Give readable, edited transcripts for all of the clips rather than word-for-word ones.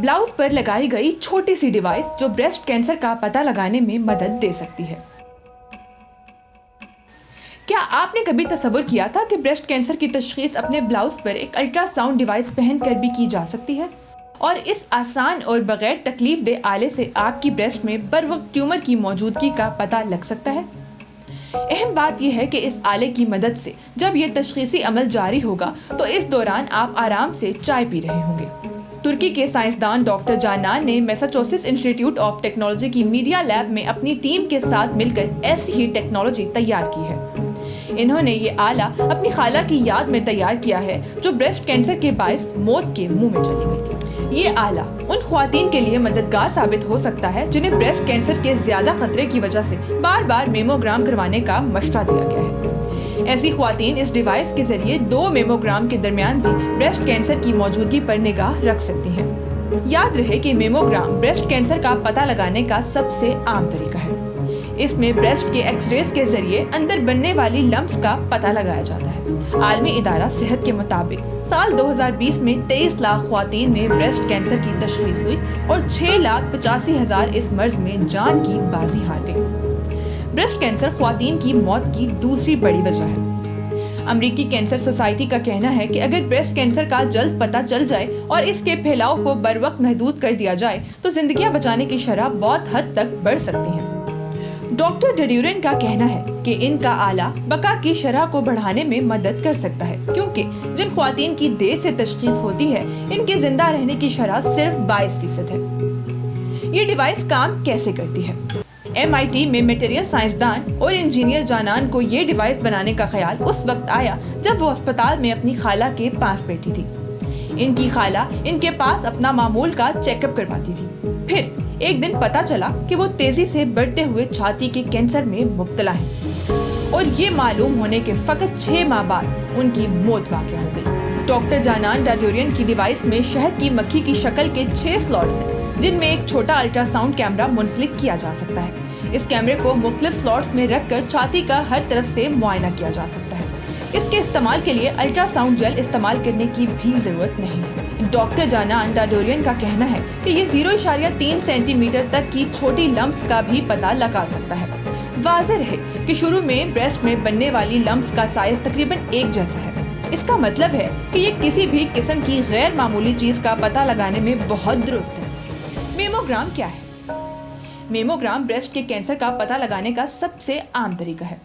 Blouse पर लगाई गई छोटी सी डिवाइस जो ब्रेस्ट कैंसर का पता लगाने में मदद दे सकती है। क्या आपने कभी तसव्वुर किया था कि ब्रेस्ट कैंसर की तशखीस अपने ब्लाउज पर एक अल्ट्रासाउंड डिवाइस पहनकर भी की जा सकती है? और इस आसान और बगैर तकलीफ दे आले से आपकी ब्रेस्ट में बर वक्त ट्यूमर की मौजूदगी का पता लग सकता है। अहम बात यह है कि इस आले की मदद से जब ये तशखीसी अमल जारी होगा तो इस दौरान आप आराम से चाय पी रहे होंगे। तुर्की के साइंसदान डॉक्टर जानान ने मैसाचुसेट्स इंस्टीट्यूट ऑफ टेक्नोलॉजी की मीडिया लैब में अपनी टीम के साथ मिलकर ऐसी ही टेक्नोलॉजी तैयार की है। इन्होंने ये आला अपनी खाला की याद में तैयार किया है जो ब्रेस्ट कैंसर के बायस मौत के मुंह में चली गई थी। ये आला उन ख्वातीन के लिए मददगार साबित हो सकता है जिन्हें ब्रेस्ट कैंसर के ज्यादा खतरे की वजह से बार बार मेमोग्राम करवाने का मशवरा दिया गया है। ऐसी ख्वातीन इस डिवाइस के जरिए 2 मेमोग्राम के दरमियान भी ब्रेस्ट कैंसर की मौजूदगी पर निगाह रख सकती हैं। याद रहे कि मेमोग्राम ब्रेस्ट कैंसर का पता लगाने का सबसे आम तरीका है। इसमें ब्रेस्ट के एक्सरेज के जरिए अंदर बनने वाली लम्प्स का पता लगाया जाता है। आलमी इदारा सेहत के मुताबिक साल 2020 में 23 लाख ख्वातीन में ब्रेस्ट कैंसर की तशखीस हुई और 6,85,000 इस मर्ज में जान की बाजी हार गई। ब्रेस्ट कैंसर ख्वातीन की मौत की दूसरी बड़ी वजह है। अमेरिकी कैंसर सोसाइटी का कहना है कि अगर ब्रेस्ट कैंसर का जल्द पता चल जाए और इसके फैलाव को बर वक्त महदूद कर दिया जाए तो जिंदगियां बचाने की शरह बहुत हद तक बढ़ सकती हैं। डॉक्टर डड्यूरन का कहना है कि इनका आला बका की शरह को बढ़ाने में मदद कर सकता है, क्योंकि जिन ख्वातीन की देर से तशखीस होती है इनके जिंदा रहने की शरह सिर्फ 22% है। ये डिवाइस काम कैसे करती है? MIT में मटेरियल साइंसदान और इंजीनियर जानान को ये डिवाइस बनाने का ख्याल उस वक्त आया जब वो अस्पताल में अपनी खाला के पास बैठी थी। इनकी खाला इनके पास अपना मामूल का चेकअप करवाती थी। फिर एक दिन पता चला कि वो तेजी से बढ़ते हुए छाती के कैंसर में मुब्तला है और ये मालूम होने के फकत 6 माह बाद उनकी मौत वाक़या हो गई। डॉक्टर जानान डाड्यूरियन की डिवाइस में शहद की मक्खी की शक्ल के 6 स्लॉट्स हैं जिनमें एक छोटा अल्ट्रासाउंड कैमरा मुंसलिक किया जा सकता है। इस कैमरे को मुख्तलिफ स्लॉट्स में रखकर छाती का हर तरफ से मुआयना किया जा सकता है। इसके इस्तेमाल के लिए अल्ट्रासाउंड जेल इस्तेमाल करने की भी जरूरत नहीं है। डॉक्टर जानान डाडोरियन का कहना है कि ये 0.3 सेंटीमीटर तक की छोटी लम्प्स का भी पता लगा सकता है। वाज़ेह है कि शुरू में ब्रेस्ट में बनने वाली लम्प्स का साइज तकरीबन एक जैसा है। इसका मतलब है कि ये किसी भी किस्म की गैर मामूली चीज का पता लगाने में बहुत दुरुस्त है। मेमोग्राम क्या है? मेमोग्राम ब्रेस्ट के कैंसर का पता लगाने का सबसे आम तरीका है।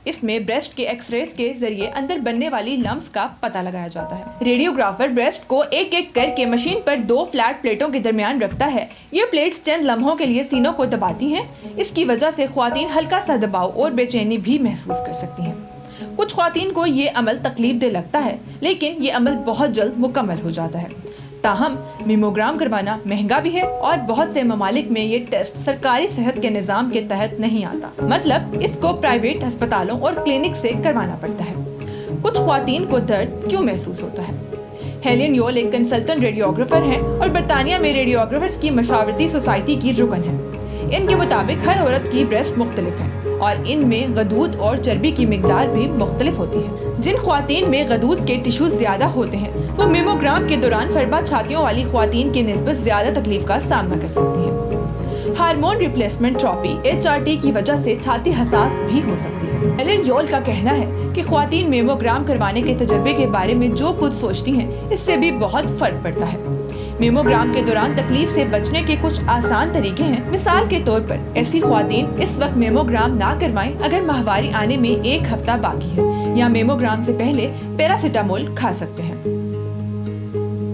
इसमें ब्रेस्ट के एक्सरेज के जरिए अंदर बनने वाली लम्प्स का पता लगाया जाता है। रेडियोग्राफर ब्रेस्ट को एक एक करके मशीन पर 2 फ्लैट प्लेटों के दरमियान रखता है। ये प्लेट्स चंद लम्हों के लिए सीनों को दबाती हैं। इसकी वजह से ख्वातीन हल्का सा दबाव और बेचैनी भी महसूस कर सकती हैं। कुछ ख्वातीन को ये अमल तकलीफ दे लगता है, लेकिन ये अमल बहुत जल्द मुकम्मल हो जाता है। ताहम मेमोग्राम करवाना महंगा भी है और बहुत से ममालिक में ये टेस्ट सरकारी सेहत के निज़ाम के तहत नहीं आता, मतलब इसको प्राइवेट अस्पतालों और क्लिनिक से करवाना पड़ता है। कुछ ख्वातीन को दर्द क्यों महसूस होता है? हेलेन योल एक कंसल्टेंट रेडियोग्राफर हैं और बरतानिया में रेडियोग्राफर्स की मशावरती सोसाइटी की रुकन है। इनके मुताबिक हर औरत की ब्रेस्ट मुख्तलिफ है और इनमें गदूद और चर्बी की मिकदार भी मुख्तलिफ होती है। जिन ख्वातीन में गदूद के टिश्यू ज्यादा होते हैं वो मेमोग्राम के दौरान फरबा छातियों वाली ख्वातीन की निस्बत ज्यादा तकलीफ का सामना कर सकती हैं। हार्मोन रिप्लेसमेंट थेरेपी HRT की वजह से छाती हसास भी हो सकती है। हेलेन योल का कहना है कि ख्वातीन मेमोग्राम करवाने के तजर्बे के बारे में जो कुछ सोचती हैं इससे भी बहुत फर्क पड़ता है। मेमोग्राम के दौरान तकलीफ से बचने के कुछ आसान तरीके हैं। मिसाल के तौर पर ऐसी ख्वातीन इस वक्त मेमोग्राम ना करवाएं अगर माहवारी आने में 1 हफ्ता बाकी है, या मेमोग्राम से पहले पैरासिटामोल खा सकते हैं।